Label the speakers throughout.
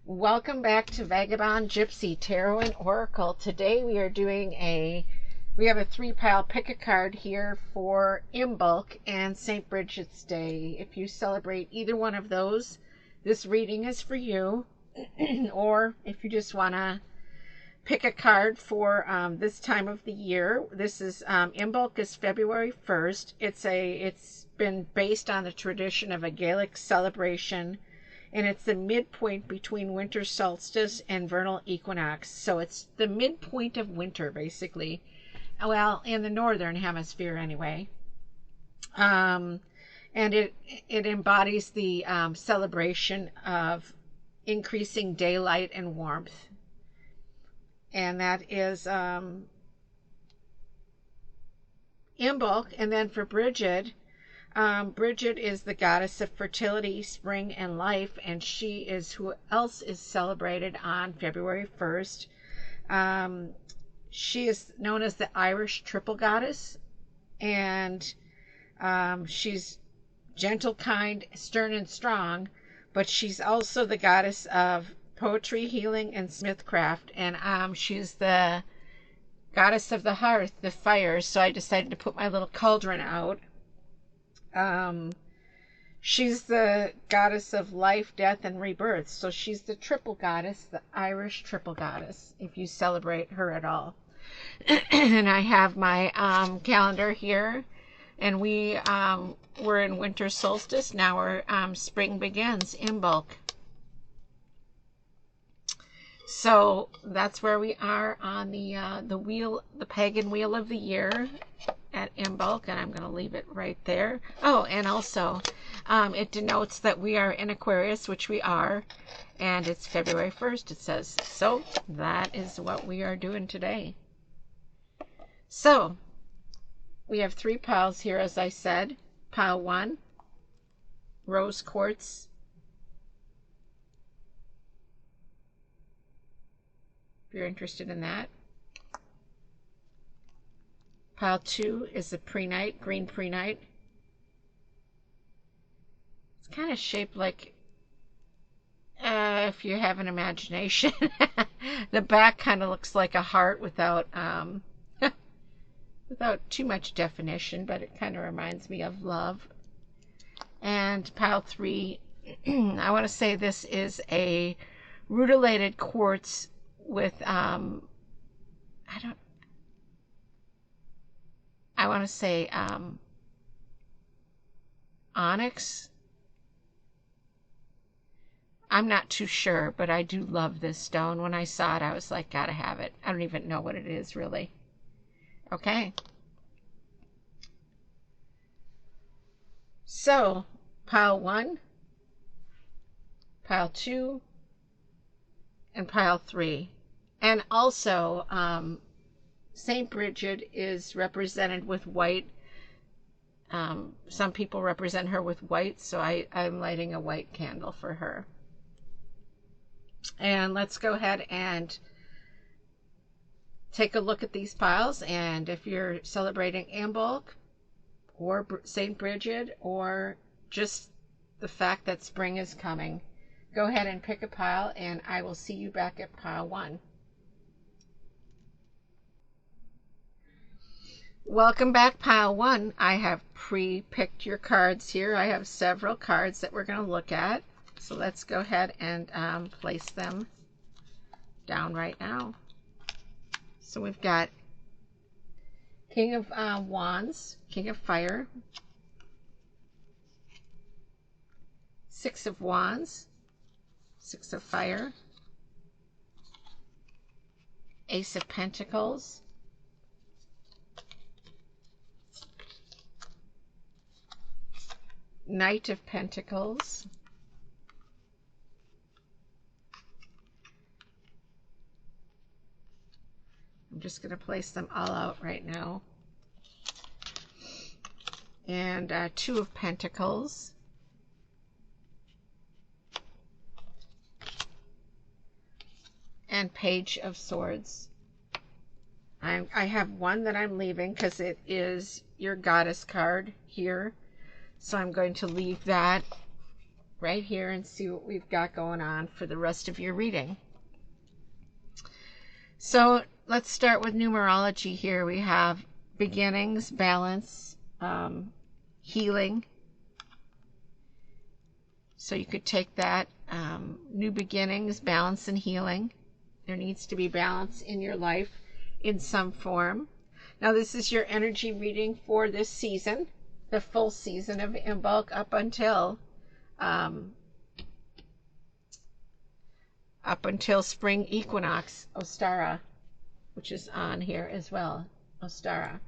Speaker 1: Welcome back to Vagabond, Gypsy, Tarot, and Oracle. Today we are doing we have a 3-pile pick a card here for Imbolc and St. Bridget's Day. If you celebrate either one of those, this reading is for you. Or if you just want to pick a card for this time of the year, this is Imbolc is February 1st. It's been based on the tradition of a Gaelic celebration, and it's the midpoint between winter solstice and vernal equinox. So it's the midpoint of winter, basically. Well, in the northern hemisphere, anyway. And it embodies the celebration of increasing daylight and warmth. And that is Imbolc. And then for Brigid, Brigid is the goddess of fertility, spring, and life, and she is who else is celebrated on February 1st. She is known as the Irish triple goddess, and she's gentle, kind, stern, and strong, but she's also the goddess of poetry, healing, and smithcraft, and she's the goddess of the hearth, the fire, so I decided to put my little cauldron out. She's the goddess of life, death, and rebirth. So she's the triple goddess, the Irish triple goddess, if you celebrate her at all. And I have my calendar here, and we're in winter solstice. Now spring begins, Imbolc. So that's where we are on the wheel, the pagan wheel of the year at Imbolc, and I'm going to leave it right there. Oh, and also it denotes that we are in Aquarius, which we are, and it's February 1st, it says. So that is what we are doing today. So we have 3 piles here, as I said. Pile 1, rose quartz. If you're interested in that. Pile 2 is the prehnite, green prehnite. It's kind of shaped like, if you have an imagination, the back kind of looks like a heart without without too much definition, but it kind of reminds me of love. And pile 3, I want to say this is a rutilated quartz with I want to say onyx. I'm not too sure, but I do love this stone. When I saw it, I was like, gotta have it. I don't even know what it is, really. Okay. So, pile 1, pile 2, and pile 3. And also, St. Brigid is represented with white. Some people represent her with white, so I'm lighting a white candle for her. And let's go ahead and take a look at these piles. And if you're celebrating Imbolc or St. Brigid, or just the fact that spring is coming, go ahead and pick a pile, and I will see you back at pile 1. Welcome back, pile 1. I have pre-picked your cards here. I have several cards that we're going to look at. So let's go ahead and place them down right now. So we've got King of Wands, King of Fire, 6 of Wands, 6 of Fire, Ace of Pentacles, Knight of Pentacles, I'm just going to place them all out right now, and 2 of Pentacles, and Page of Swords. I have one that I'm leaving because it is your goddess card here. So I'm going to leave that right here and see what we've got going on for the rest of your reading. So let's start with numerology here. We have beginnings, balance, healing. So you could take that, new beginnings, balance, and healing. There needs to be balance in your life in some form. Now this is your energy reading for this season, the full season of Imbolc up until spring equinox, Ostara, which is on here as well, Ostara,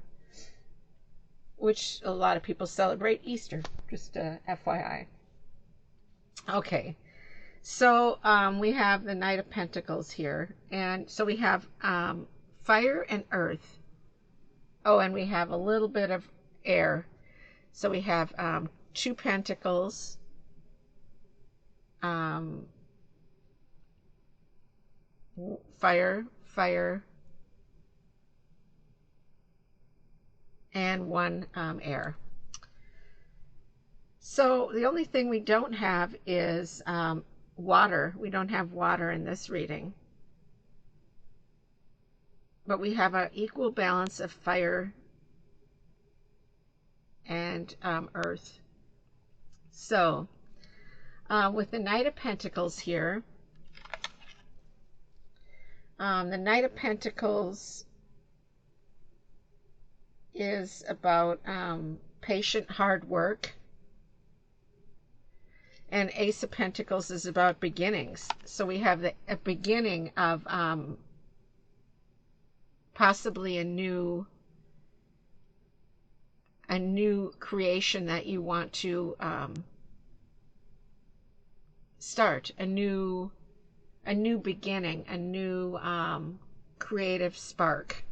Speaker 1: which a lot of people celebrate Easter, just FYI. Okay, so we have the Knight of Pentacles here, and so we have fire and earth. Oh, and we have a little bit of air. So we have 2 pentacles, fire, and 1 air. So the only thing we don't have is water. We don't have water in this reading. But we have an equal balance of fire and earth. So with the Knight of Pentacles here, the Knight of Pentacles is about patient hard work, and Ace of Pentacles is about beginnings. So we have a beginning of possibly a new creation that you want to start, a new beginning, a new creative spark.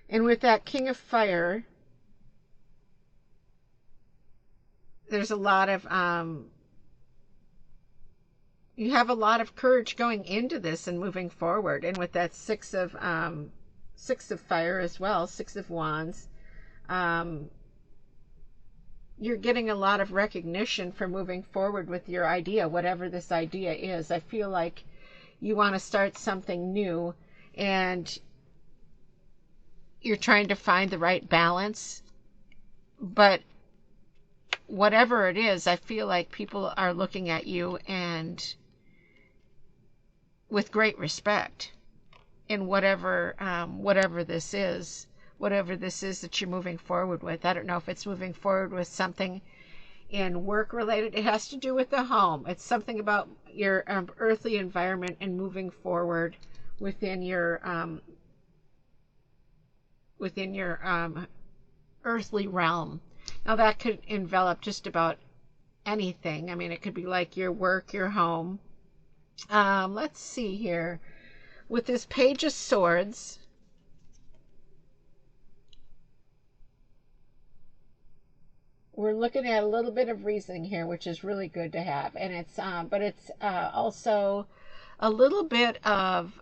Speaker 1: And with that King of Fire, there's a lot of you have a lot of courage going into this and moving forward. And with that Six of Fire as well, 6 of Wands, you're getting a lot of recognition for moving forward with your idea, whatever this idea is. I feel like you want to start something new, and you're trying to find the right balance. But whatever it is, I feel like people are looking at you and with great respect in whatever this is that you're moving forward with. I don't know if it's moving forward with something in work related. It has to do with the home. It's something about your earthly environment and moving forward within your earthly realm. Now that could envelop just about anything. I mean, it could be like your work, your home. Let's see here. With this Page of Swords, we're looking at a little bit of reasoning here, which is really good to have. And it's but it's also a little bit of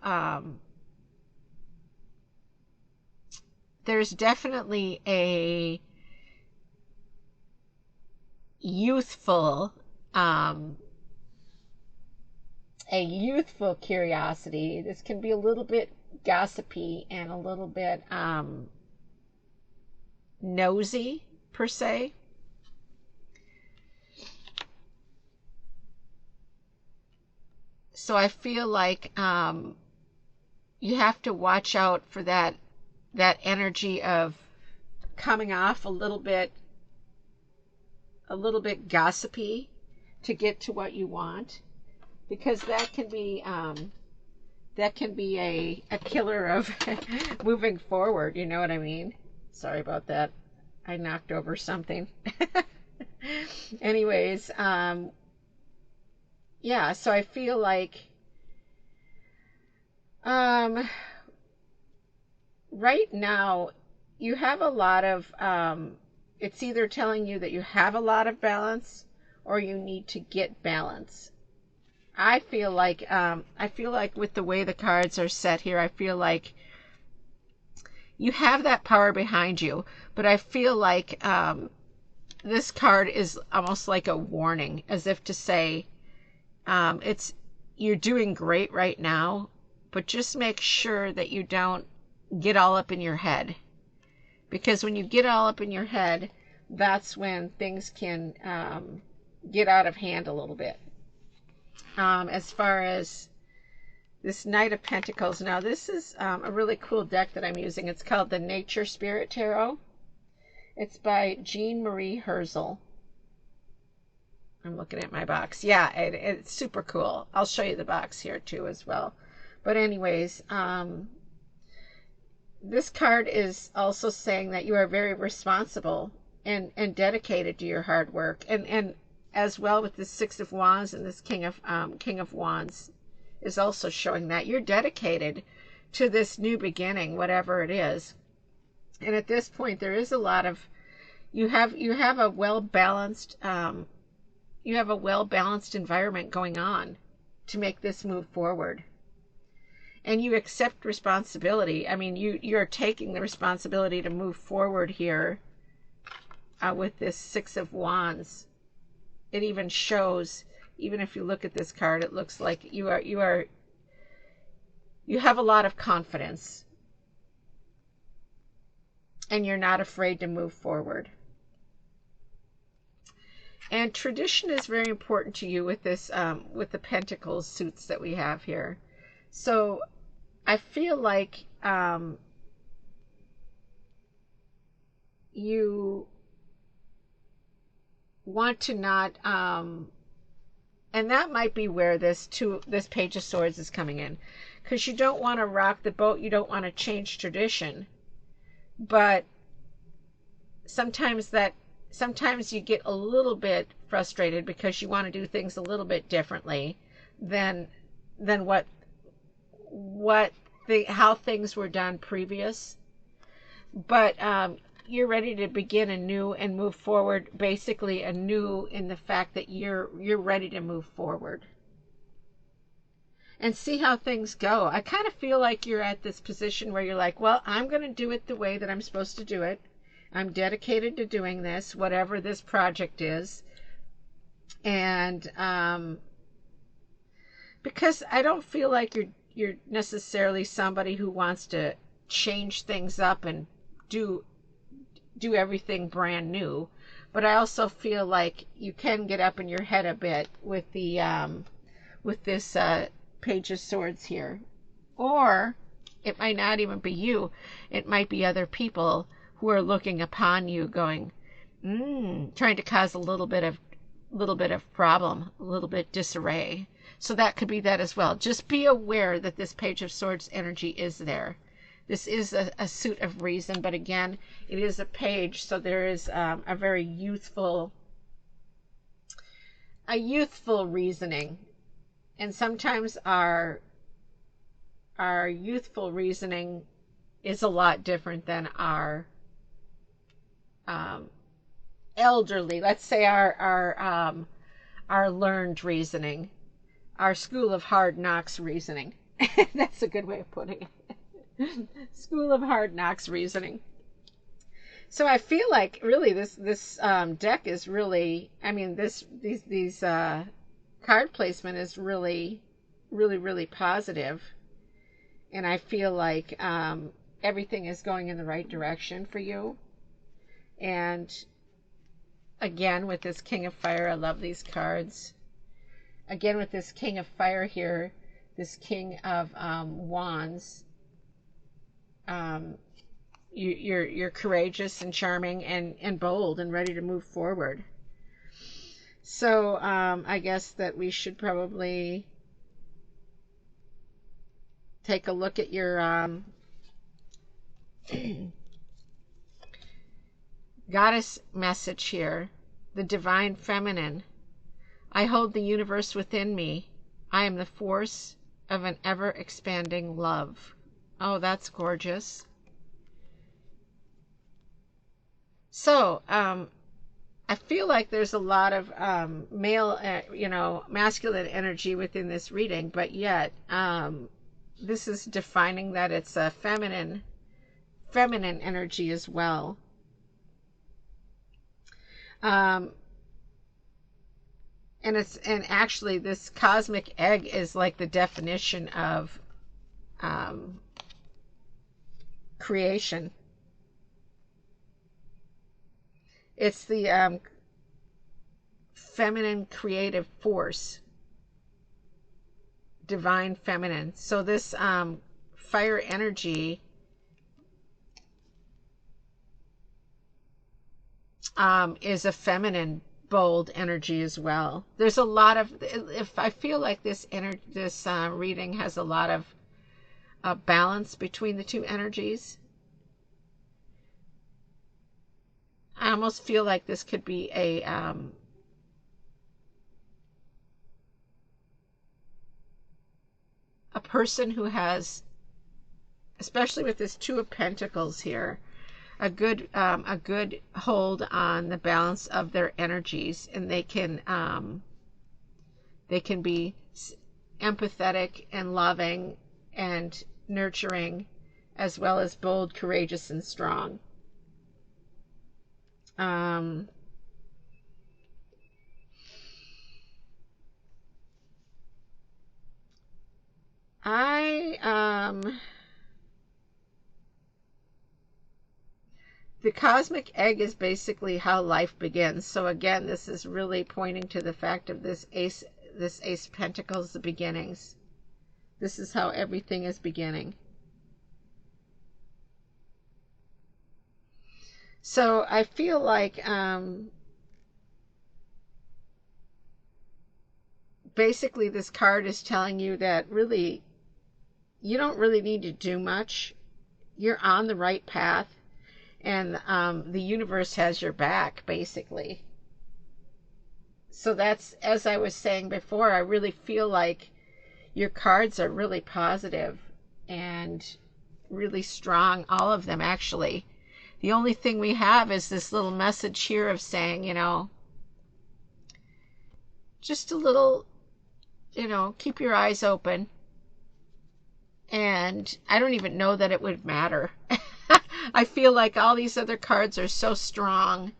Speaker 1: there's definitely a youthful curiosity. This can be a little bit gossipy and a little bit nosy per se. So I feel like you have to watch out for that energy of coming off a little bit gossipy to get to what you want, because that can be a killer of moving forward. You know what I mean? Sorry about that. I knocked over something. Anyways, yeah, so I feel like right now you have a lot of it's either telling you that you have a lot of balance or you need to get balance. I feel like with the way the cards are set here, I feel like you have that power behind you, but I feel like this card is almost like a warning, as if to say, you're doing great right now, but just make sure that you don't get all up in your head. Because when you get all up in your head, that's when things can get out of hand a little bit. As far as this Knight of Pentacles, now this is a really cool deck that I'm using. It's called the Nature Spirit Tarot. It's by Jean Marie Herzel. I'm looking at my box. Yeah, it's super cool. I'll show you the box here too as well. But anyways, this card is also saying that you are very responsible and dedicated to your hard work. And as well with this Six of Wands and this King of Wands is also showing that you're dedicated to this new beginning, whatever it is. And at this point, there is a lot of, you have a well-balanced environment going on to make this move forward. And you accept responsibility. I mean, you're taking the responsibility to move forward here with this Six of Wands. It even shows, even if you look at this card, it looks like you have a lot of confidence. And you're not afraid to move forward. And tradition is very important to you with this, with the Pentacles suits that we have here. So I feel like you want to not, and that might be where this Page of Swords is coming in, because you don't want to rock the boat, you don't want to change tradition, but sometimes you get a little bit frustrated because you want to do things a little bit differently than how things were done previous. But you're ready to begin anew and move forward, basically anew in the fact that you're ready to move forward and see how things go. I kind of feel like you're at this position where you're like, well, I'm going to do it the way that I'm supposed to do it. I'm dedicated to doing this, whatever this project is. And because I don't feel like you're necessarily somebody who wants to change things up and do everything brand new, but I also feel like you can get up in your head a bit with the with this Page of Swords here. Or it might not even be you, it might be other people who are looking upon you going, trying to cause a little bit of problem, a little bit disarray. So that could be that as well. Just be aware that this Page of Swords energy is there. This is a suit of reason, but again, it is a page, so there is a very youthful reasoning. And sometimes our youthful reasoning is a lot different than our elderly, let's say our learned reasoning, our School of Hard Knocks reasoning. That's a good way of putting it. School of Hard Knocks reasoning. So I feel like really this deck is really, I mean, these card placement is really positive, and I feel like everything is going in the right direction for you. And again, with this King of Fire, I love these cards. Again, with this King of Fire here, this King of Wands, you're courageous and charming and bold and ready to move forward. So I guess that we should probably take a look at your goddess message here. The Divine Feminine. I hold the universe within me. I am the force of an ever-expanding love. Oh, that's gorgeous. So, I feel like there's a lot of male, masculine energy within this reading, but yet this is defining that it's a feminine energy as well. Um, and actually this cosmic egg is like the definition of um, creation. It's the feminine creative force, divine feminine. So this fire energy is a feminine, bold energy as well. There's a lot of, if I feel like this reading has a lot of balance between the two energies. I almost feel like this could be a person who has, especially with this Two of Pentacles here, a good hold on the balance of their energies, and they can be empathetic and loving and nurturing, as well as bold, courageous, and strong. The cosmic egg is basically how life begins. So again, this is really pointing to the fact of this Ace of Pentacles, the beginnings. This is how everything is beginning. So I feel like basically this card is telling you that really you don't really need to do much. You're on the right path, and the universe has your back, basically. So that's, as I was saying before, I really feel like your cards are really positive and really strong, all of them actually. The only thing we have is this little message here of saying, just a little, keep your eyes open. And I don't even know that it would matter. I feel like all these other cards are so strong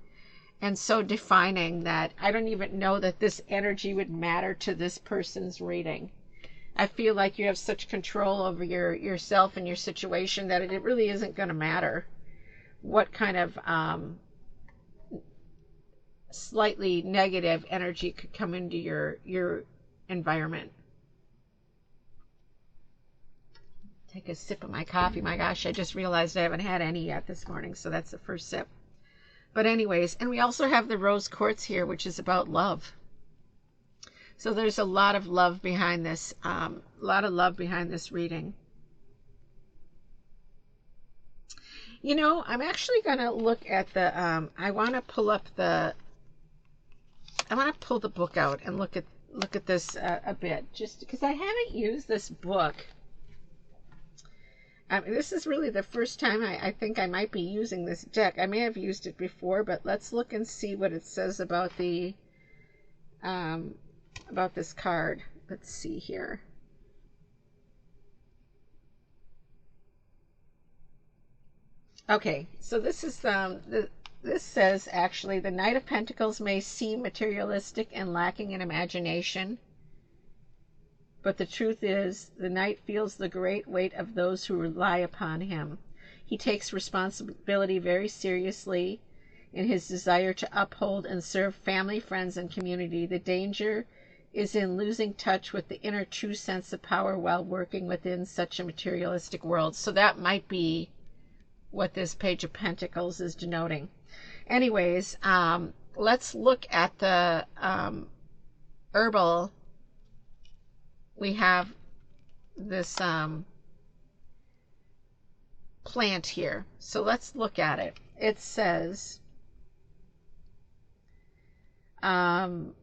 Speaker 1: and so defining that I don't even know that this energy would matter to this person's reading. I feel like you have such control over yourself and your situation that it really isn't going to matter what kind of slightly negative energy could come into your environment. Take a sip of my coffee. My gosh, I just realized I haven't had any yet this morning, so that's the first sip. But anyways, and we also have the rose quartz here, which is about love. So there's a lot of love behind this, reading. I'm actually going to look at the, I want to pull the book out and look at this a bit, just because I haven't used this book. This is really the first time I think I might be using this deck. I may have used it before, but let's look and see what it says about the about this card. Let's see here. Okay, so this is this says actually the Knight of Pentacles may seem materialistic and lacking in imagination. But the truth is, the knight feels the great weight of those who rely upon him. He takes responsibility very seriously in his desire to uphold and serve family, friends, and community. The danger is in losing touch with the inner true sense of power while working within such a materialistic world. So that might be what this Page of Pentacles is denoting. Anyways, let's look at the herbal. We have this plant here. So let's look at it. It says the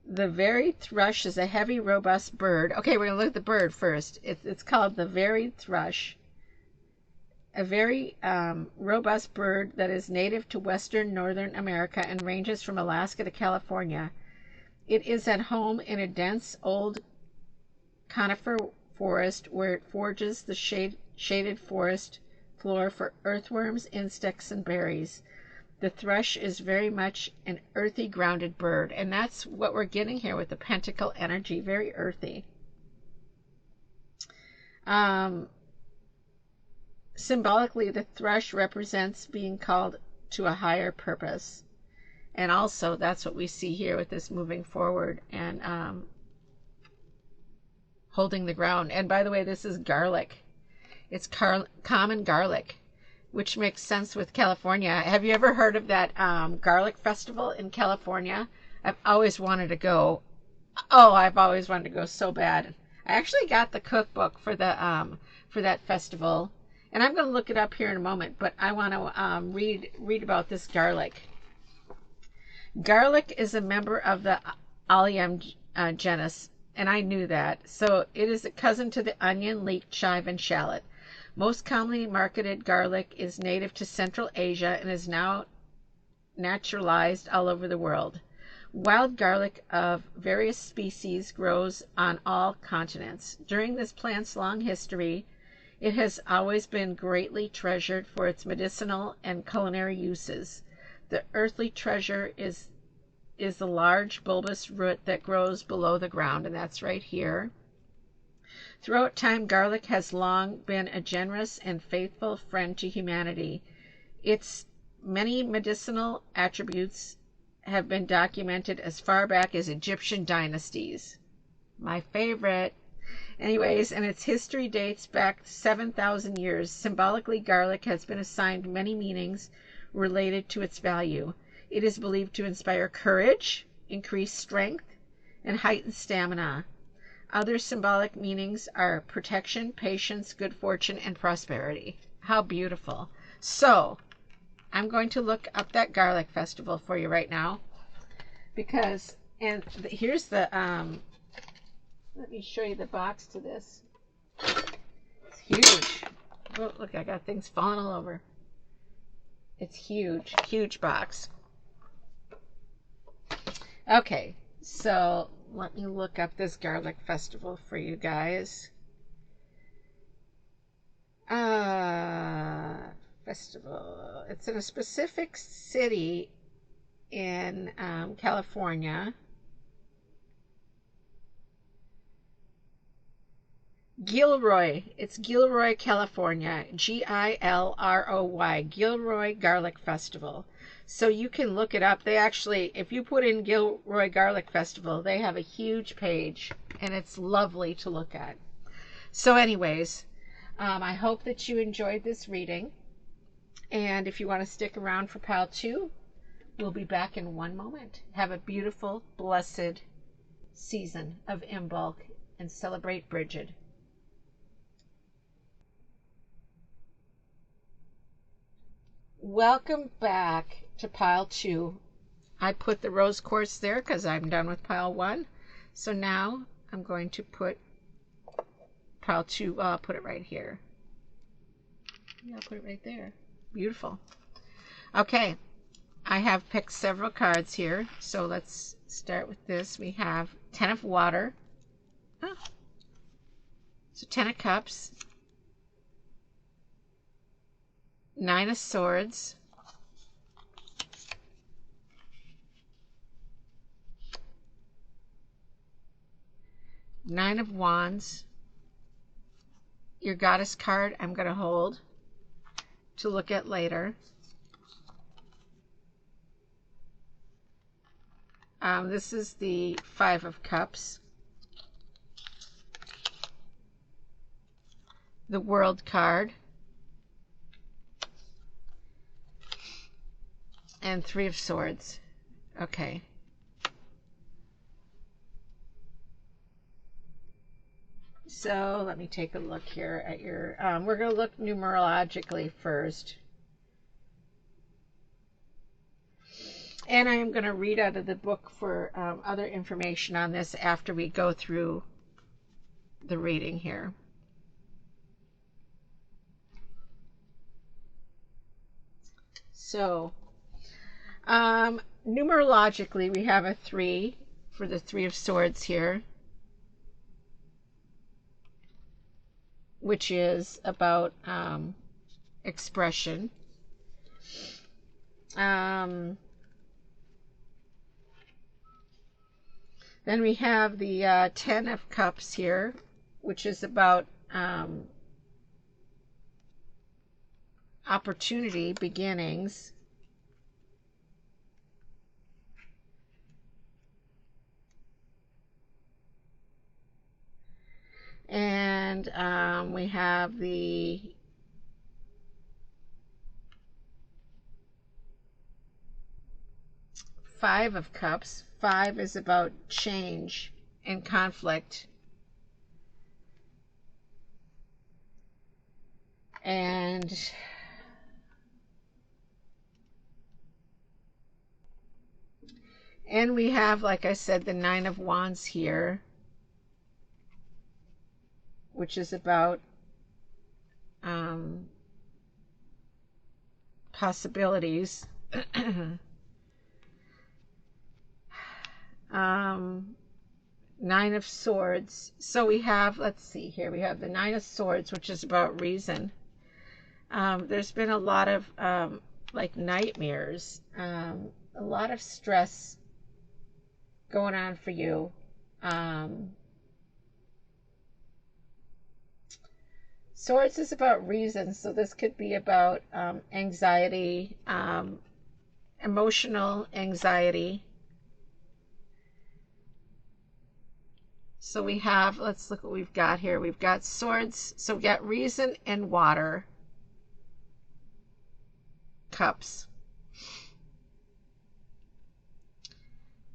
Speaker 1: varied thrush is a heavy, robust bird. Okay, we're going to look at the bird first. It's called the varied thrush, a very robust bird that is native to western Northern America and ranges from Alaska to California. It is at home in a dense old conifer forest where it forges the shaded forest floor for earthworms, insects, and berries. The thrush is very much an earthy, grounded bird, and that's what we're getting here with the pentacle energy, very earthy. Symbolically, the thrush represents being called to a higher purpose. And also, that's what we see here with this moving forward and holding the ground. And by the way, this is garlic. It's common garlic, which makes sense with California. Have you ever heard of that garlic festival in California? I've always wanted to go. Oh, I've always wanted to go so bad. I actually got the cookbook for that festival, and I'm going to look it up here in a moment. But I want to read about this garlic. Garlic is a member of the Allium genus, and I knew that. So it is a cousin to the onion, leek, chive, and shallot. Most commonly marketed garlic is native to Central Asia and is now naturalized all over the world. Wild garlic of various species grows on all continents. During this plant's long history, it has always been greatly treasured for its medicinal and culinary uses. The earthly treasure is the large bulbous root that grows below the ground, and that's right here. Throughout time, garlic has long been a generous and faithful friend to humanity. Its many medicinal attributes have been documented as far back as Egyptian dynasties. My favorite. Anyways, and its history dates back 7,000 years. Symbolically, garlic has been assigned many meanings related to its value. It is believed to inspire courage, increase strength, and heighten stamina. Other symbolic meanings are protection, patience, good fortune, and prosperity. How beautiful. So, I'm going to look up that garlic festival for you right now. Because, and here's the, let me show you the box to this. It's huge. Oh, look, I got things falling all over. It's huge, huge box. Okay, so let me look up this garlic festival for you guys. Festival. It's in a specific city in California. Gilroy. It's Gilroy, California. Gilroy. Gilroy Garlic Festival. So you can look it up. They actually, if you put in Gilroy Garlic Festival, they have a huge page, and it's lovely to look at. So anyways, I hope that you enjoyed this reading. And if you want to stick around for Pile 2, we'll be back in one moment. Have a beautiful, blessed season of Imbolc and celebrate Brigid. Welcome back to Pile 2. I put the rose quartz there because I'm done with Pile 1. So now I'm going to put Pile 2, I'll put it right here. Yeah, I'll put it right there. Beautiful. Okay, I have picked several cards here. So let's start with this. We have 10 of water. Oh. So 10 of cups. 9 of swords. Nine of wands. Your goddess card I'm going to hold to look at later. This is the 5 of cups. The world card. And 3 of swords. Okay. So let me take a look here at your, we're going to look numerologically first. And I am going to read out of the book for other information on this after we go through the reading here. So, numerologically, we have a 3 for the 3 of swords here, which is about expression. Then we have the 10 of Cups here, which is about opportunity, beginnings. And we have the Five of Cups. 5 is about change and conflict. And we have, like I said, the 9 of Wands here, which is about possibilities. 9 of Swords. So we have, let's see here, we have the 9 of Swords, which is about reason. There's been a lot of like nightmares, a lot of stress going on for you. Swords is about reason, so this could be about anxiety, emotional anxiety. So we have, let's look what we've got here. We've got Swords, so we got reason and water. Cups.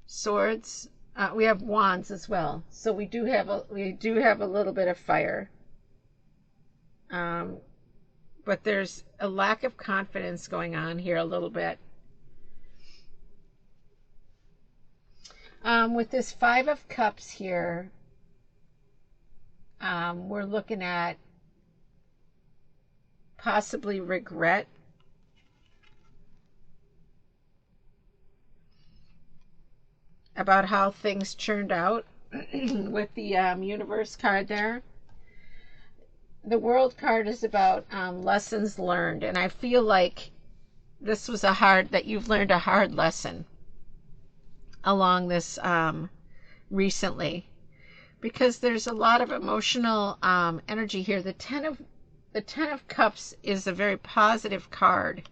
Speaker 1: Swords. We have Wands as well. So we do have a little bit of fire. But there's a lack of confidence going on here a little bit. With this 5 of Cups here, we're looking at possibly regret. About how things turned out with the Universe card there. The World card is about lessons learned, and I feel like this was that you've learned a hard lesson along this recently, because there's a lot of emotional energy here. The 10 of Cups is a very positive card.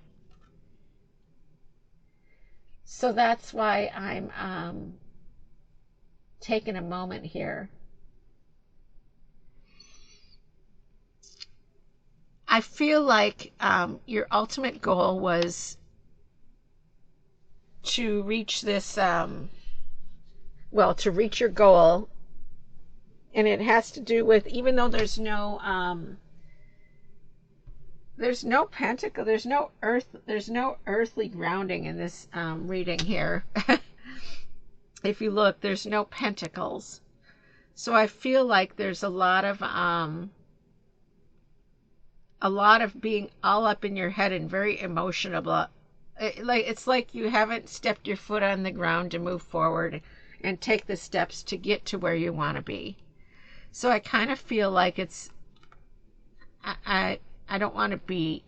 Speaker 1: So that's why I'm taking a moment here. I feel like your ultimate goal was to reach this, to reach your goal. And it has to do with, even though there's no pentacle, there's no earthly grounding in this reading here. If you look, there's no pentacles. So I feel like there's a lot of being all up in your head and very emotional. It's like you haven't stepped your foot on the ground to move forward and take the steps to get to where you want to be. So I kind of feel like it's, I don't want to be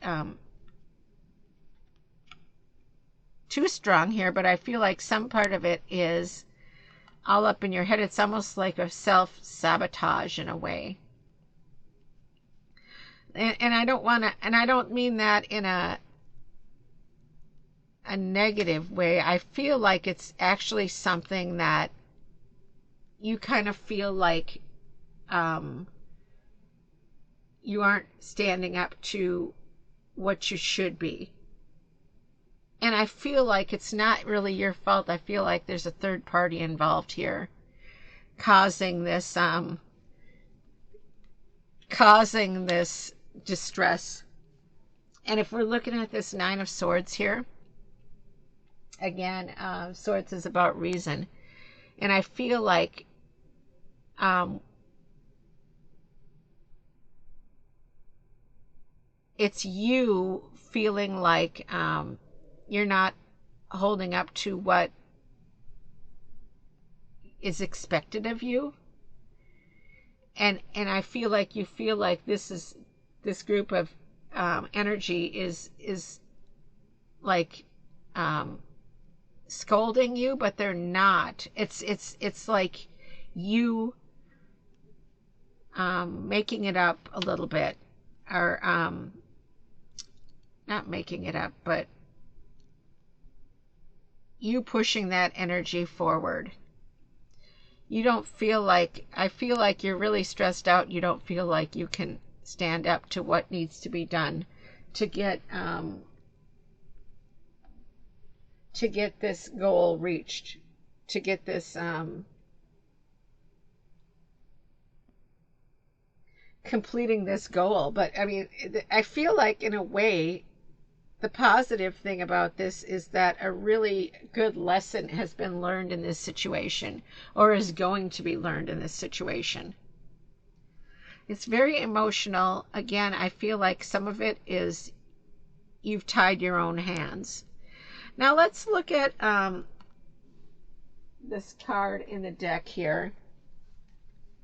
Speaker 1: too strong here, but I feel like some part of it is all up in your head. It's almost like a self-sabotage in a way. And I don't want to, and I don't mean that in a negative way. I feel like it's actually something that you kind of feel like you aren't standing up to what you should be. And I feel like it's not really your fault. I feel like there's a third party involved here causing this distress. And if we're looking at this 9 of Swords here, again, Swords is about reason. And I feel like it's you feeling like you're not holding up to what is expected of you. And I feel like you feel like this group of energy is like scolding you, but they're not. It's like you making it up a little bit, or not making it up, but you pushing that energy forward. You don't feel like, I feel like you're really stressed out. You don't feel like you can stand up to what needs to be done to get this goal reached, to get this completing this goal. But I mean, I feel like in a way, the positive thing about this is that a really good lesson has been learned in this situation, or is going to be learned in this situation. It's very emotional. Again, I feel like some of it is you've tied your own hands. Now let's look at this card in the deck here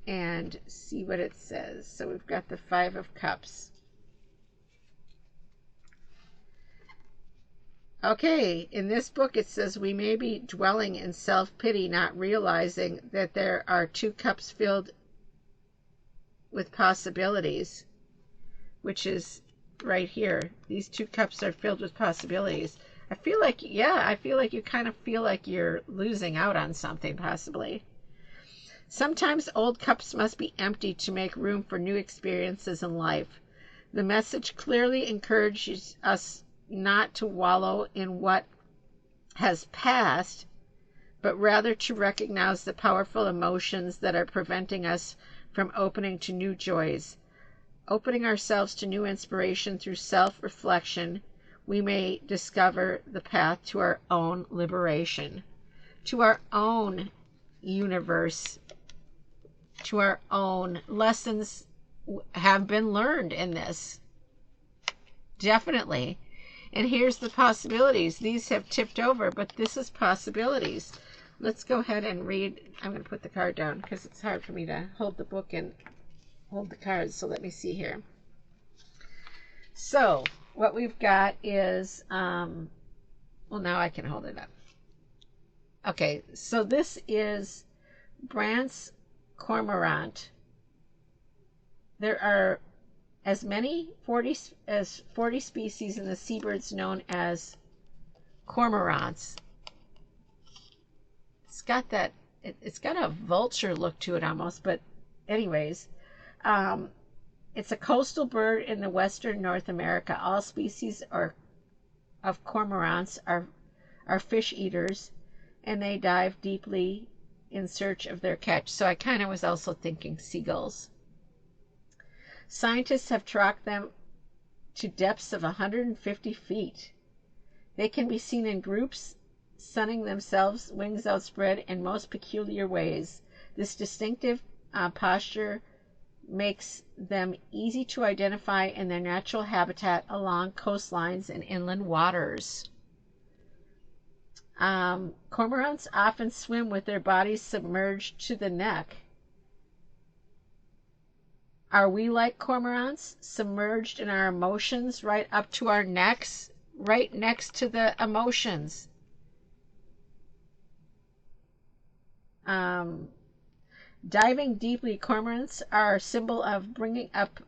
Speaker 1: and see what it says. So we've got the Five of Cups. Okay, in this book it says we may be dwelling in self-pity, not realizing that there are two cups filled with possibilities, which is right here. These two cups are filled with possibilities. I feel like, yeah, I feel like you kind of feel like you're losing out on something, possibly. Sometimes old cups must be emptied to make room for new experiences in life. The message clearly encourages us not to wallow in what has passed, but rather to recognize the powerful emotions that are preventing us from opening to new joys. Opening ourselves to new inspiration through self-reflection, we may discover the path to our own liberation, to our own universe, to our own lessons have been learned in this. Definitely. And here's the possibilities. These have tipped over, but this is possibilities. Let's go ahead and read. I'm going to put the card down because it's hard for me to hold the book and hold the cards. So let me see here. So what we've got is, well, now I can hold it up. Okay, so this is Brandt's cormorant. There are as many 40 species in the seabirds known as cormorants. It's got that, it's got a vulture look to it almost, but anyways, it's a coastal bird in the western North America. All species of cormorants are fish eaters, and they dive deeply in search of their catch. So I kind of was also thinking seagulls. Scientists have tracked them to depths of 150 feet. They can be seen in groups, sunning themselves, wings outspread, in most peculiar ways. This distinctive posture makes them easy to identify in their natural habitat along coastlines and inland waters. Cormorants often swim with their bodies submerged to the neck. Are we like cormorants, submerged in our emotions right up to our necks, right next to the emotions? Diving deeply, cormorants are a symbol of bringing up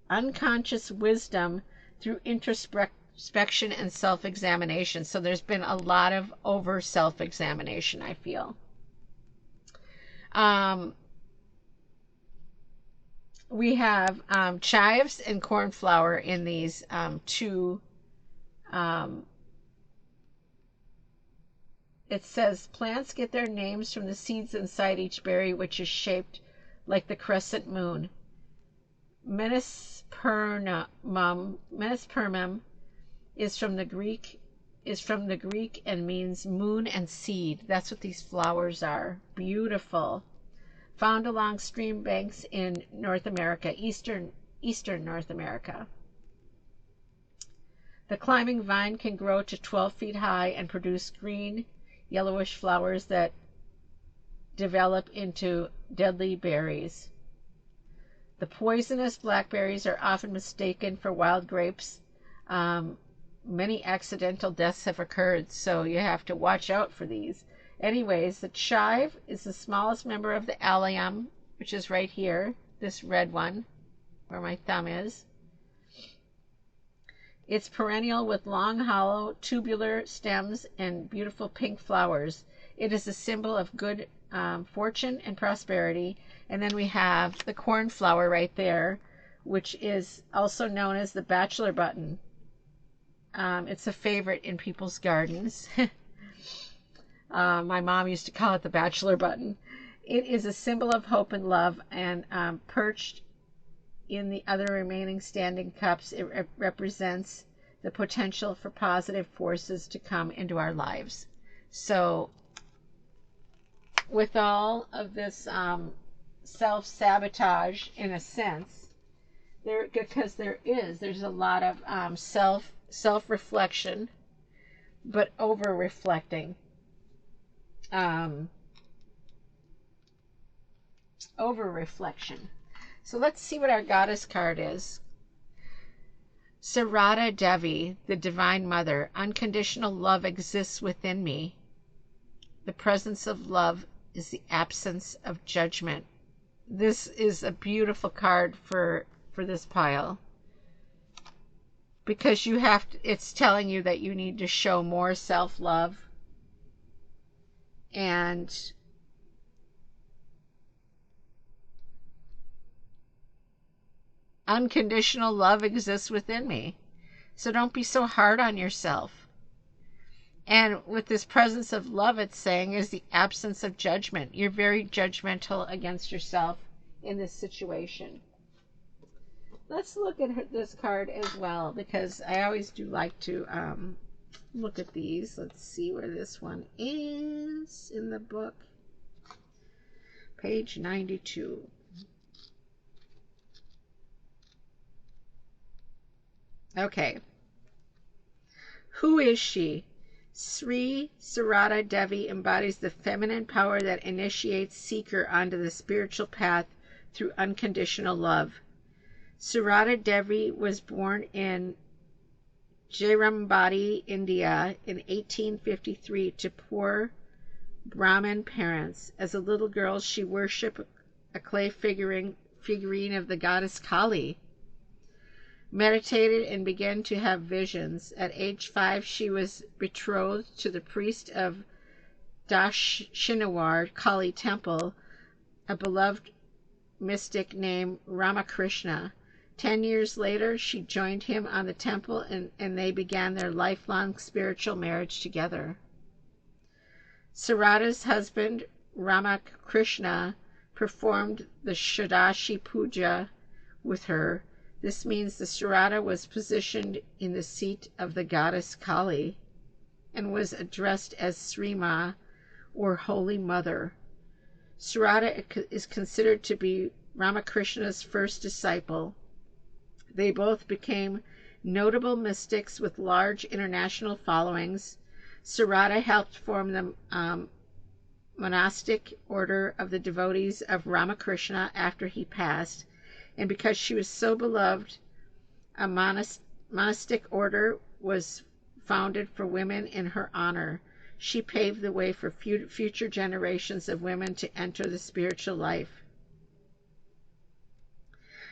Speaker 1: unconscious wisdom through introspection and self-examination. So there's been a lot of over self-examination, I feel. We have chives and cornflower in these two. It says plants get their names from the seeds inside each berry, which is shaped like the crescent moon. Menispermum is from the Greek and means moon and seed. That's what these flowers are. Beautiful. Found along stream banks in North America, eastern North America. The climbing vine can grow to 12 feet high and produce green, yellowish flowers that develop into deadly berries. The poisonous blackberries are often mistaken for wild grapes. many accidental deaths have occurred, so you have to watch out for these. Anyways, the chive is the smallest member of the allium, which is right here, this red one, where my thumb is. It's perennial with long, hollow, tubular stems and beautiful pink flowers. It is a symbol of good fortune and prosperity. And then we have the cornflower right there, which is also known as the bachelor button. It's a favorite in people's gardens. My mom used to call it the bachelor button. It is a symbol of hope and love, and perched in the other remaining standing cups, it represents the potential for positive forces to come into our lives. So with all of this self-sabotage, in a sense, because there's a lot of self-reflection, but over-reflecting. Over-reflection. So let's see what our goddess card is. Sarada Devi, the Divine Mother. Unconditional love exists within me. The presence of love is the absence of judgment. This is a beautiful card for this pile, because you have to, it's telling you that you need to show more self-love, and unconditional love exists within me. So don't be so hard on yourself. And with this presence of love, it's saying, is the absence of judgment. You're very judgmental against yourself in this situation. Let's look at this card as well, because I always do like to look at these. Let's see where this one is in the book. Page 92. Okay. Who is she? Sri Sarada Devi embodies the feminine power that initiates seeker onto the spiritual path through unconditional love. Sarada Devi was born in Jairambati, India in 1853 to poor Brahmin parents. As a little girl, she worshipped a clay figurine of the goddess Kali, meditated, and began to have visions. At age 5, she was betrothed to the priest of Dashinawar Kali Temple, a beloved mystic named Ramakrishna. 10 years later, she joined him on the temple, and they began their lifelong spiritual marriage together. Sarada's husband, Ramakrishna, performed the Shadashi Puja with her. This means the Sarada was positioned in the seat of the goddess Kali and was addressed as Srima, or Holy Mother. Sarada is considered to be Ramakrishna's first disciple. They both became notable mystics with large international followings. Sarada helped form the monastic order of the devotees of Ramakrishna after he passed, and because she was so beloved, a monastic order was founded for women in her honor. She paved the way for future generations of women to enter the spiritual life.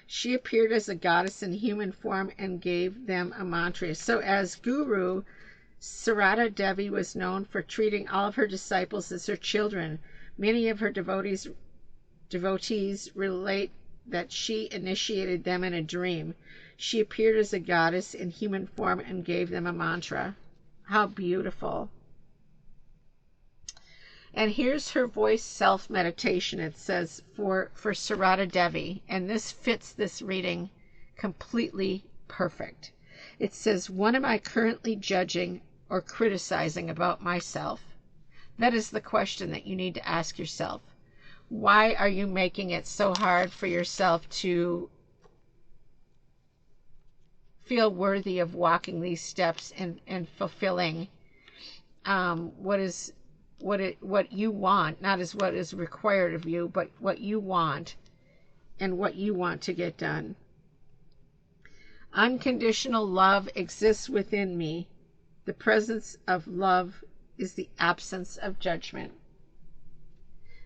Speaker 1: She appeared as a goddess in human form and gave them a mantra. So as guru, Sarada Devi was known for treating all of her disciples as her children. Many of her devotees relate that she initiated them in a dream. She appeared as a goddess in human form and gave them a mantra. How beautiful. And here's her voice self-meditation. It says for Sarada Devi, and this fits this reading completely perfect. It says, what am I currently judging or criticizing about myself? That is the question that you need to ask yourself. Why are you making it so hard for yourself to feel worthy of walking these steps and fulfilling what you want, not as what is required of you, but what you want and what you want to get done? Unconditional love exists within me. The presence of love is the absence of judgment.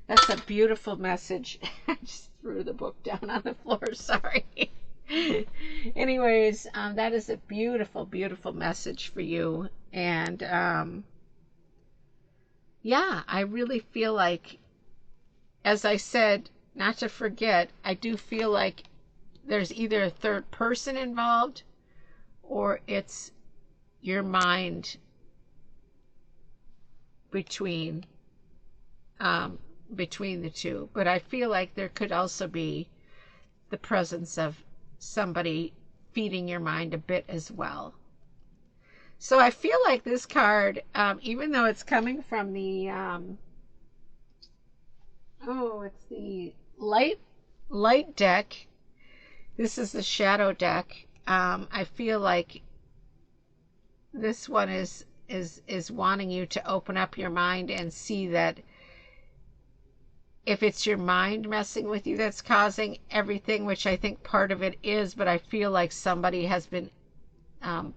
Speaker 1: That's a beautiful message. I just threw the book down on the floor. Sorry. Anyways, that is a beautiful, beautiful message for you. And yeah, I really feel like, as I said, not to forget, I do feel like there's either a third person involved or it's your mind between the two. But I feel like there could also be the presence of somebody feeding your mind a bit as well. So I feel like this card, even though it's coming from the it's the light deck. This is the shadow deck. I feel like this one is wanting you to open up your mind and see that if it's your mind messing with you that's causing everything, which I think part of it is, but I feel like somebody has been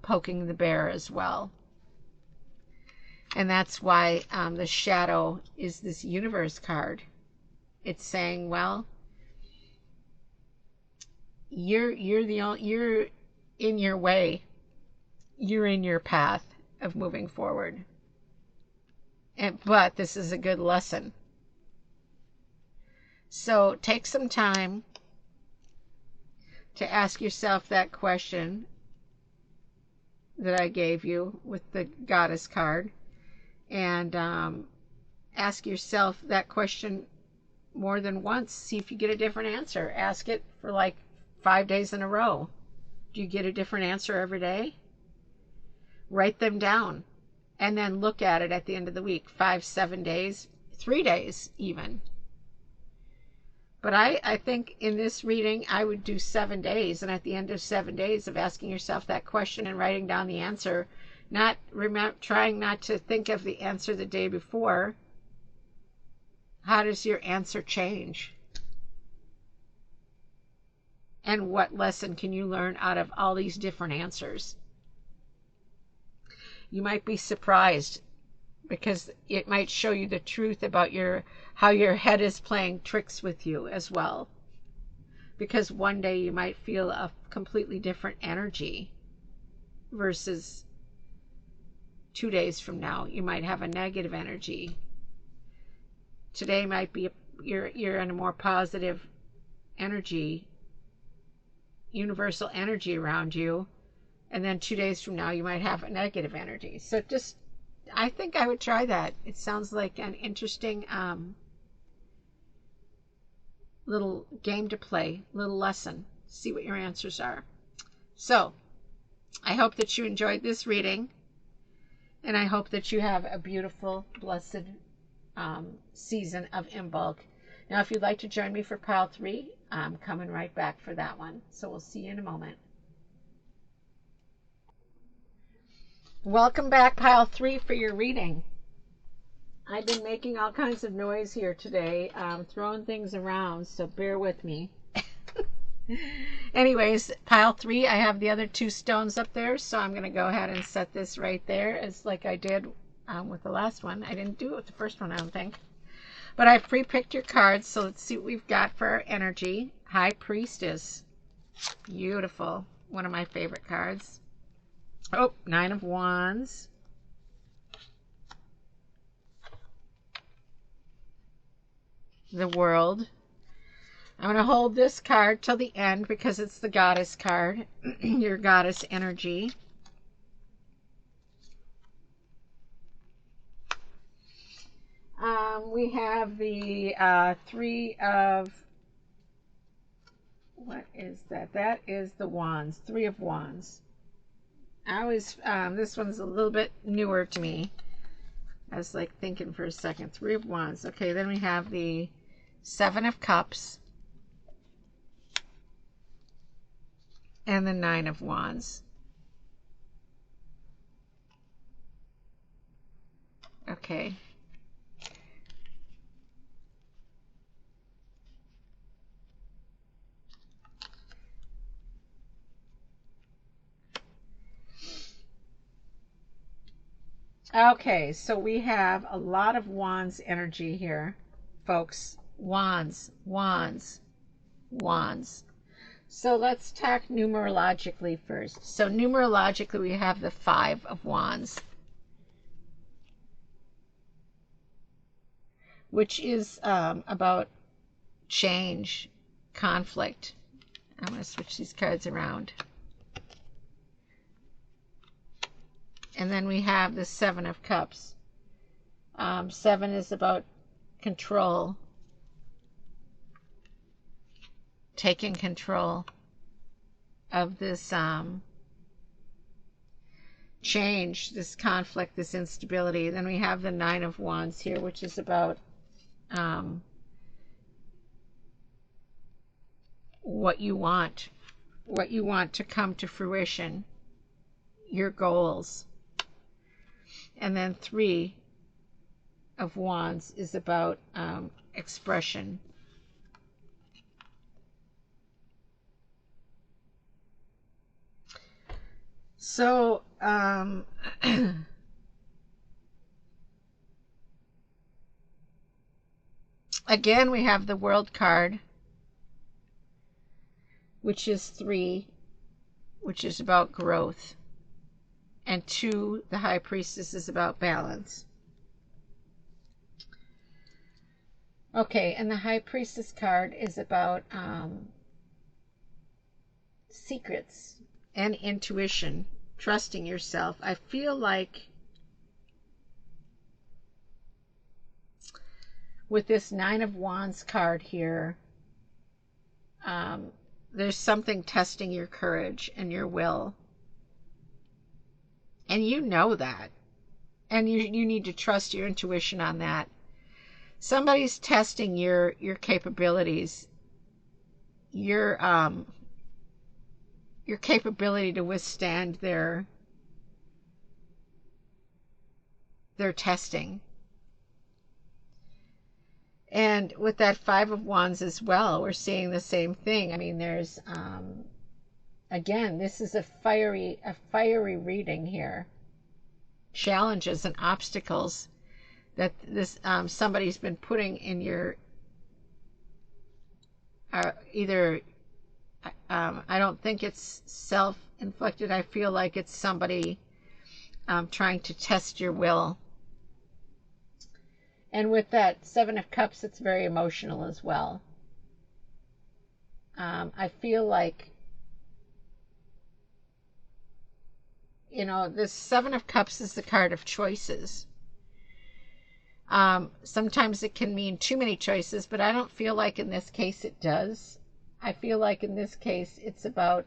Speaker 1: poking the bear as well. And that's why the shadow is this universe card. It's saying, well, you're in your way. You're in your path of moving forward. But this is a good lesson. So take some time to ask yourself that question that I gave you with the Goddess card, and ask yourself that question more than once. See if you get a different answer. Ask it for like 5 days in a row. Do you get a different answer every day? Write them down and then look at it at the end of the week. 5, 7 days, 3 days even. But I think in this reading, I would do 7 days. And at the end of 7 days of asking yourself that question and writing down the answer, trying not to think of the answer the day before, how does your answer change? And what lesson can you learn out of all these different answers? You might be surprised, because it might show you the truth about how your head is playing tricks with you as well. Because one day you might feel a completely different energy versus 2 days from now you might have a negative energy. Today might be you're in a more positive energy, universal energy around you, and then 2 days from now you might have a negative energy. So I think I would try that. It sounds like an interesting little game to play, little lesson. See what your answers are. So I hope that you enjoyed this reading, and I hope that you have a beautiful, blessed season of Imbolc. Now, if you'd like to join me for pile 3, I'm coming right back for that one. So we'll see you in a moment. Welcome back, pile 3, for your reading. I've been making all kinds of noise here today, throwing things around, so bear with me. Anyways, pile 3, I have the other 2 stones up there, so I'm going to go ahead and set this right there, as like I did with the last one. I didn't do it with the first one, I don't think. But I've pre-picked your cards, so let's see what we've got for our energy. High Priestess. Beautiful. One of my favorite cards. Oh, 9 of Wands. The World. I'm going to hold this card till the end because it's the Goddess card, your Goddess energy. We have the 3 of, what is that? That is the Wands, 3 of Wands. I always, this one's a little bit newer to me. I was like thinking for a second. 3 of Wands. Okay, then we have the 7 of Cups and the 9 of Wands. Okay. Okay, so we have a lot of wands energy here, folks. Wands, wands, wands. So let's talk numerologically first. So numerologically, we have the 5 of Wands, which is about change, conflict. I'm going to switch these cards around. And then we have the 7 of Cups. 7 is about control, taking control of this change, this conflict, this instability. Then we have the 9 of Wands here, which is about what you want to come to fruition, your goals. And then 3 of Wands is about expression. So again, we have the World card, which is 3, which is about growth. And 2, the High Priestess, is about balance. Okay, and the High Priestess card is about secrets and intuition, trusting yourself. I feel like with this 9 of Wands card here, there's something testing your courage and your will. And you know that. And you need to trust your intuition on that. Somebody's testing your capabilities, your capability to withstand their testing. And with that 5 of Wands as well, we're seeing the same thing. I mean, there's again, this is a fiery reading here. Challenges and obstacles that this somebody's been putting in your either I don't think it's self-inflicted. I feel like it's somebody trying to test your will. And with that 7 of Cups, it's very emotional as well. I feel like, you know, this 7 of Cups is the card of choices. Sometimes it can mean too many choices, but I don't feel like in this case it does. I feel like in this case it's about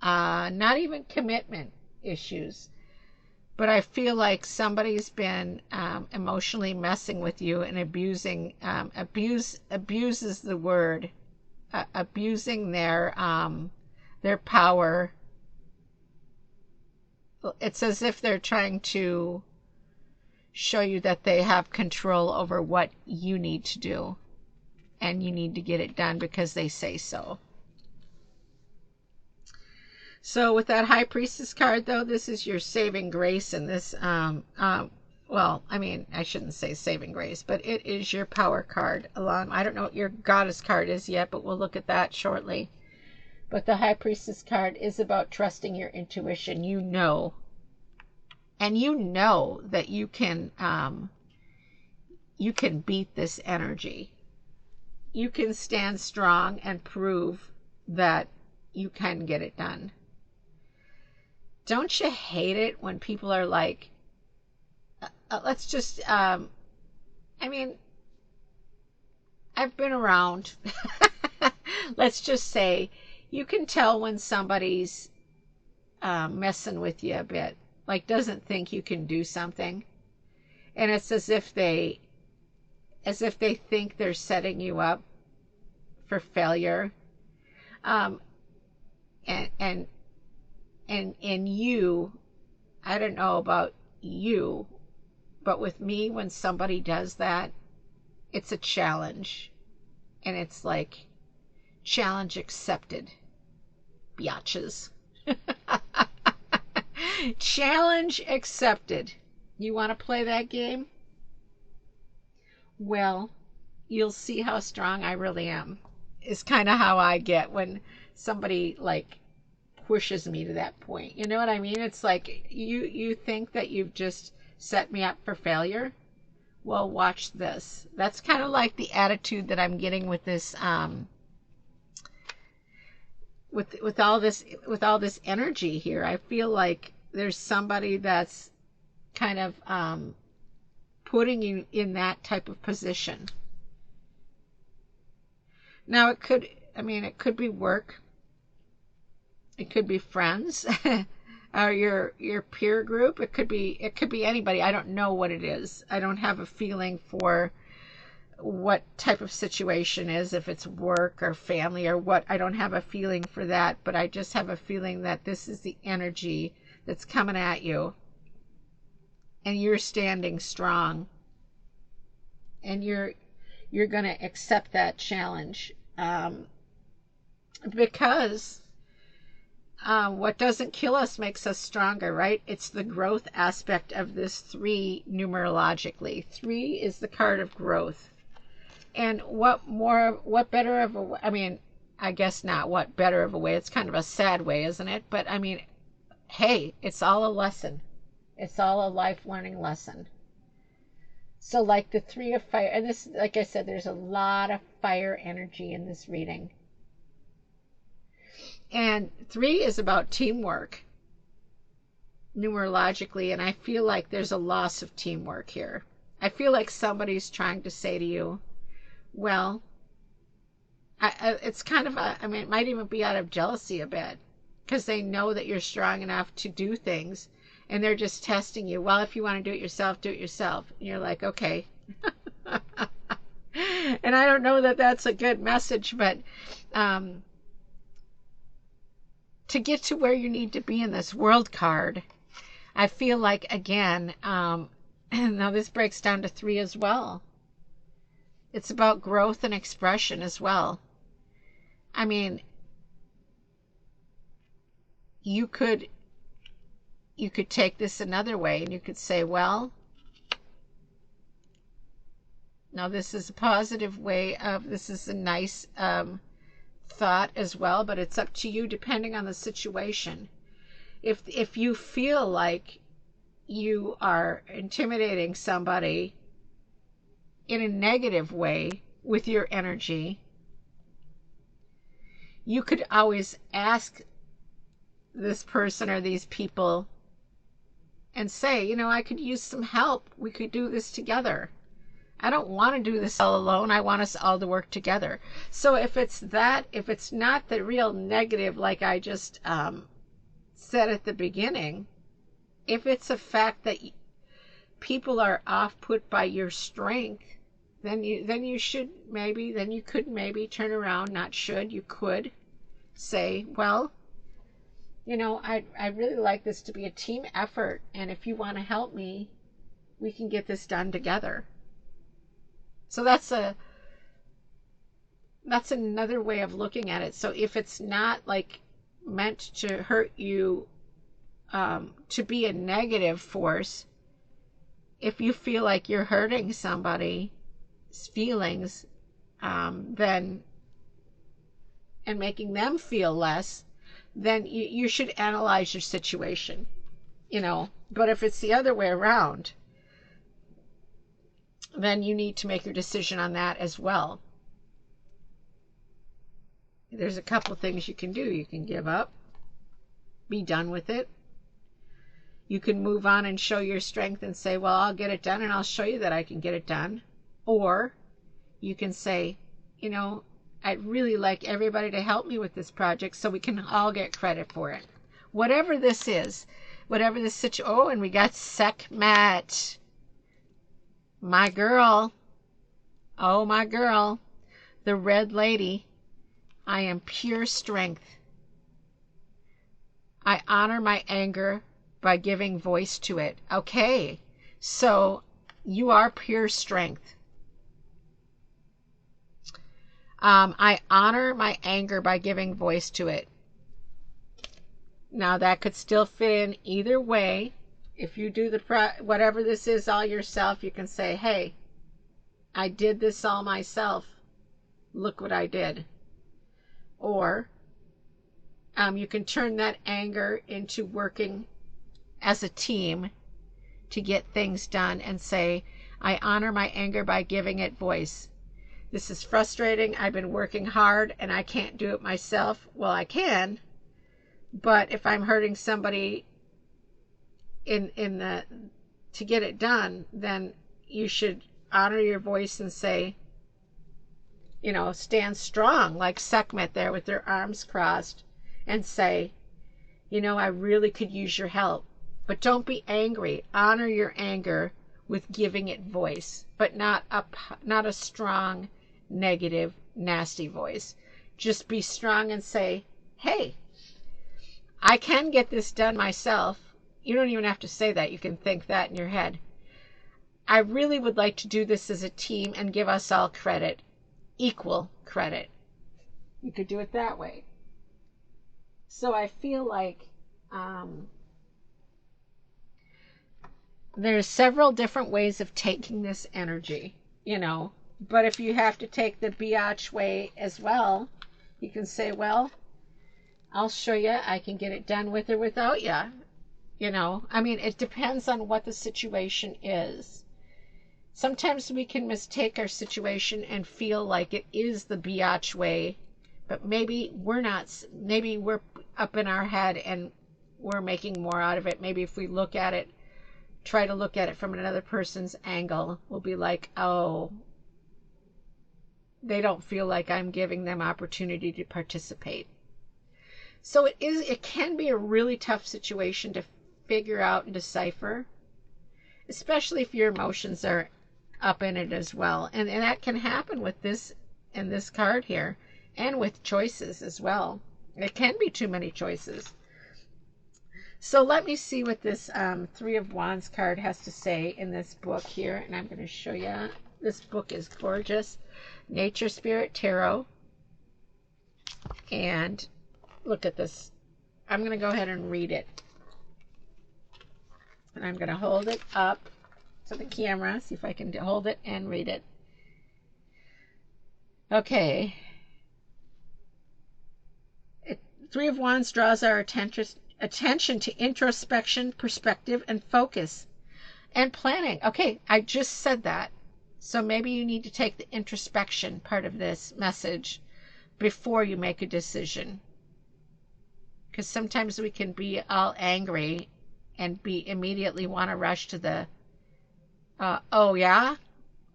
Speaker 1: not even commitment issues, but I feel like somebody's been emotionally messing with you and abusing. Abuse is the word. Abusing their power. It's as if they're trying to show you that they have control over what you need to do, and you need to get it done because they say so. So with that High Priestess card, though, this is your saving grace, and this well, I mean, I shouldn't say saving grace, but it is your power card. Along, I don't know what your goddess card is yet, but we'll look at that shortly. But the High Priestess card is about trusting your intuition. You know, and you know that you can beat this energy. You can stand strong and prove that you can get it done. Don't you hate it when people are like, let's just, I mean, I've been around. Let's just say you can tell when somebody's messing with you a bit, like doesn't think you can do something. And it's as if they think they're setting you up for failure. And you, I don't know about you, but with me, when somebody does that, it's a challenge. And it's like, challenge accepted, biatches. Challenge accepted. You want to play that game? Well, you'll see how strong I really am. Is kind of how I get when somebody like pushes me to that point. You know what I mean? It's like you think that you've just set me up for failure. Well, watch this. That's kind of like the attitude that I'm getting with this with all this energy here. I feel like there's somebody that's kind of putting you in that type of position. Now it could be work. It could be friends or your peer group. It could be anybody. I don't know what it is. I don't have a feeling for what type of situation is, if it's work or family or what. I don't have a feeling for that, but I just have a feeling that this is the energy that's coming at you, and you're standing strong, and you're going to accept that challenge, because what doesn't kill us makes us stronger, right? It's the growth aspect of this 3 numerologically. 3 is the card of growth. And what better of a way, I mean, I guess not what better of a way, it's kind of a sad way, isn't it? But I mean, hey, it's all a lesson. It's all a life learning lesson. So like the 3 of fire, and this, like I said, there's a lot of fire energy in this reading. And 3 is about teamwork, numerologically, and I feel like there's a loss of teamwork here. I feel like somebody's trying to say to you, well, it's kind of it might even be out of jealousy a bit, because they know that you're strong enough to do things, and they're just testing you. Well, if you want to do it yourself, do it yourself. And you're like, okay. And I don't know that that's a good message, but to get to where you need to be in this world card, I feel like, again, now this breaks down to 3 as well. It's about growth and expression as well. I mean, you could take this another way, and you could say, well, now this is a positive way of, this is a nice thought as well, but it's up to you depending on the situation. If you feel like you are intimidating somebody in a negative way with your energy, you could always ask this person or these people and say, you know, I could use some help. We could do this together. I don't want to do this all alone. I want us all to work together. So if it's not the real negative, like I just said at the beginning, if it's a fact that people are off put by your strength, then you could maybe turn around, not should, you could say, well, you know, I really like this to be a team effort, and if you want to help me, we can get this done together. So that's another way of looking at it. So if it's not like meant to hurt you, to be a negative force, if you feel like you're hurting somebody's feelings, then, and making them feel less, then you should analyze your situation, you know. But if it's the other way around, then you need to make your decision on that as well. There's a couple things you can do. You can give up, be done with it. You can move on and show your strength and say, well, I'll get it done, and I'll show you that I can get it done. Or you can say, you know, I'd really like everybody to help me with this project so we can all get credit for it. Whatever this is, whatever the situation. Oh, and we got Sekhmet. My girl. Oh, my girl. The red lady. I am pure strength. I honor my anger by giving voice to it. Okay, so you are pure strength. I honor my anger by giving voice to it. Now that could still fit in either way. If you do whatever this is all yourself, you can say, hey, I did this all myself. Look what I did. Or you can turn that anger into working as a team to get things done and say, I honor my anger by giving it voice. This is frustrating. I've been working hard and I can't do it myself. Well, I can, but if I'm hurting somebody to get it done, then you should honor your voice and say, stand strong like Sekhmet there with their arms crossed and say, I really could use your help. But don't be angry. Honor your anger with giving it voice, but not a strong, negative, nasty voice. Just be strong and say, hey, I can get this done myself. You don't even have to say that. You can think that in your head. I really would like to do this as a team and give us all credit, equal credit. You could do it that way. So I feel like there's several different ways of taking this energy, but if you have to take the biatch way as well, you can say, well, I'll show you. I can get it done with or without you. It depends on what the situation is. Sometimes we can mistake our situation and feel like it is the biatch way, but maybe we're not. Maybe we're up in our head and we're making more out of it. Maybe if we try to look at it from another person's angle, we'll be like, oh, they don't feel like I'm giving them opportunity to participate. So it can be a really tough situation to figure out and decipher, especially if your emotions are up in it as well. And that can happen with this and this card here, and with choices as well. It can be too many choices. So let me see what this Three of Wands card has to say in this book here, and I'm going to show you. This book is gorgeous. Nature Spirit Tarot. And look at this. I'm going to go ahead and read it. And I'm going to hold it up to the camera, see if I can hold it and read it. Okay. Three of Wands draws our attention to introspection, perspective, and focus, and planning. Okay, I just said that. So maybe you need to take the introspection part of this message before you make a decision. Because sometimes we can be all angry and immediately want to rush to the, oh yeah,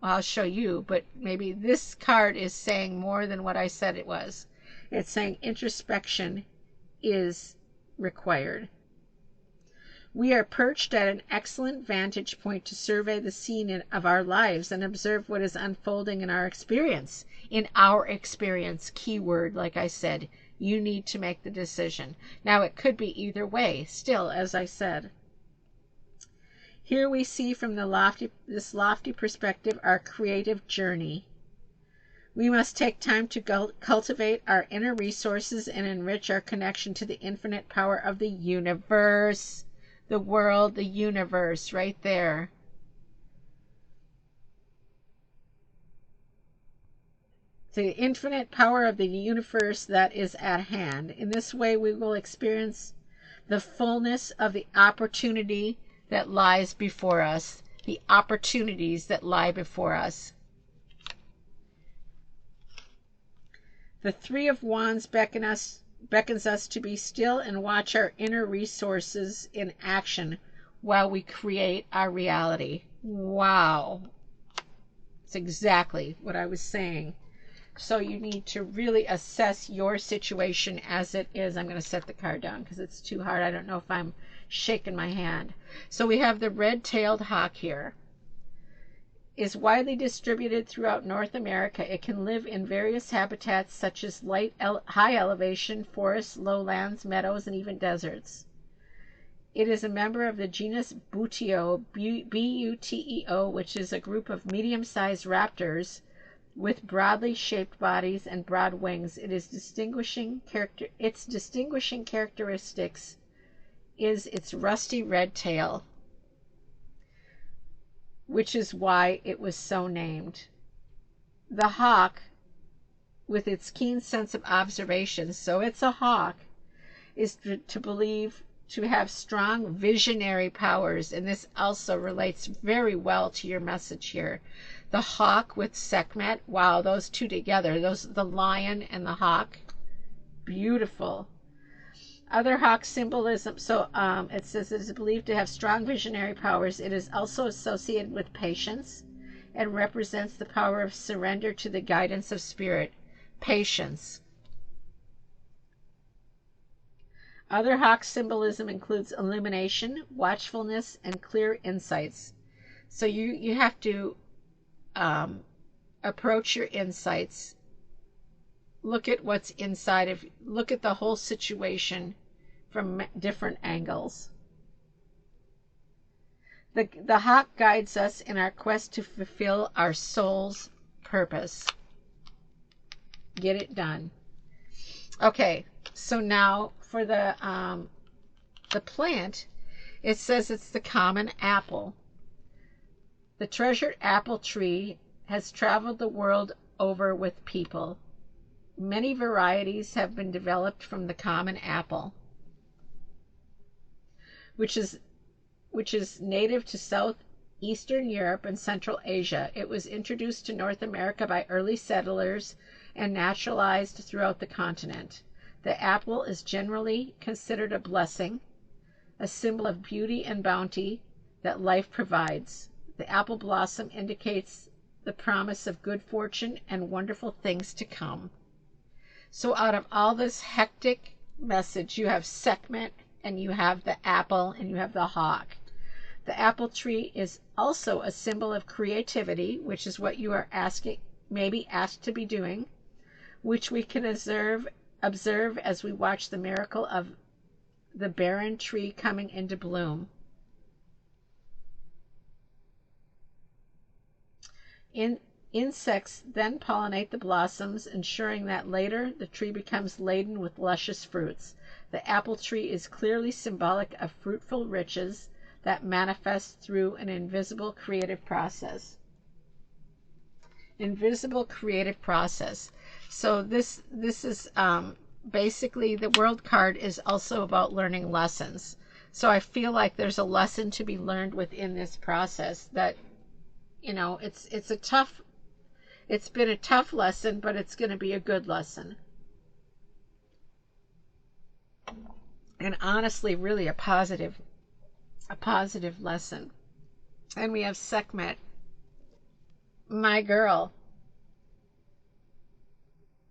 Speaker 1: well, I'll show you. But maybe this card is saying more than what I said it was. It's saying introspection is required. We are perched at an excellent vantage point to survey the scene of our lives and observe what is unfolding in our experience. In our experience, keyword, like I said, you need to make the decision. Now, it could be either way, still, as I said. Here we see from this lofty perspective our creative journey. We must take time to cultivate our inner resources and enrich our connection to the infinite power of the universe. The world, the universe, right there. The infinite power of the universe that is at hand. In this way, we will experience the fullness of the opportunity that lies before us. The opportunities that lie before us. The Three of Wands beckons us to be still and watch our inner resources in action while we create our reality. Wow. It's exactly what I was saying. So you need to really assess your situation as it is. I'm going to set the card down because it's too hard. I don't know if I'm shaking my hand. So we have the red-tailed hawk here. Is widely distributed throughout North America. It can live in various habitats such as high elevation, forests, lowlands, meadows, and even deserts. It is a member of the genus Buteo, B-U-T-E-O, which is a group of medium-sized raptors with broadly shaped bodies and broad wings. Its distinguishing characteristics is its rusty red tail, which is why it was so named. The hawk, with its keen sense of observation, so it's a hawk, is to believe to have strong visionary powers, and this also relates very well to your message here. The hawk with Sekhmet, wow, those two together, the lion and the hawk, beautiful. Other hawk symbolism, so it says it is believed to have strong visionary powers. It is also associated with patience and represents the power of surrender to the guidance of spirit. Patience. Other hawk symbolism includes illumination, watchfulness, and clear insights. So you have to approach your insights. Look at what's inside of, look at the whole situation from different angles. The hawk guides us in our quest to fulfill our soul's purpose. Get it done. Okay, so now for the plant, it says it's the common apple. The treasured apple tree has traveled the world over with people. Many varieties have been developed from the common apple, which is native to southeastern Europe and Central Asia. It was introduced to North America by early settlers and naturalized throughout the continent. The apple is generally considered a blessing, a symbol of beauty and bounty that life provides. The apple blossom indicates the promise of good fortune and wonderful things to come. So out of all this hectic message, you have Sekhmet, and you have the apple, and you have the hawk. The apple tree is also a symbol of creativity, which is what you are maybe asked to be doing, which we can observe as we watch the miracle of the barren tree coming into bloom. Insects then pollinate the blossoms, ensuring that later the tree becomes laden with luscious fruits. The apple tree is clearly symbolic of fruitful riches that manifest through an invisible creative process. Invisible creative process. So this is basically, the world card is also about learning lessons. So I feel like there's a lesson to be learned within this process that, you know, it's been a tough lesson, but it's going to be a good lesson. And honestly, really a positive lesson. And we have Sekhmet, my girl.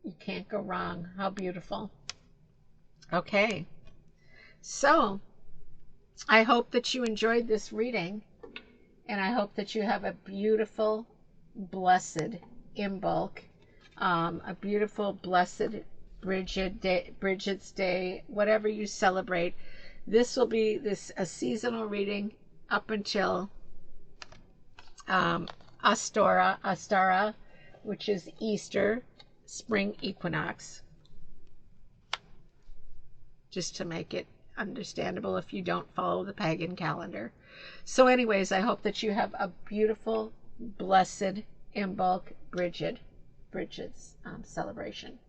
Speaker 1: You can't go wrong. How beautiful. Okay. So, I hope that you enjoyed this reading, and I hope that you have a beautiful, blessed Imbolc, a beautiful, blessed Brigid's Day, whatever you celebrate. This will be a seasonal reading up until Astara, which is Easter, spring equinox, just to make it understandable if you don't follow the pagan calendar. So anyways, I hope that you have a beautiful, blessed Imbolc Brigid's celebration.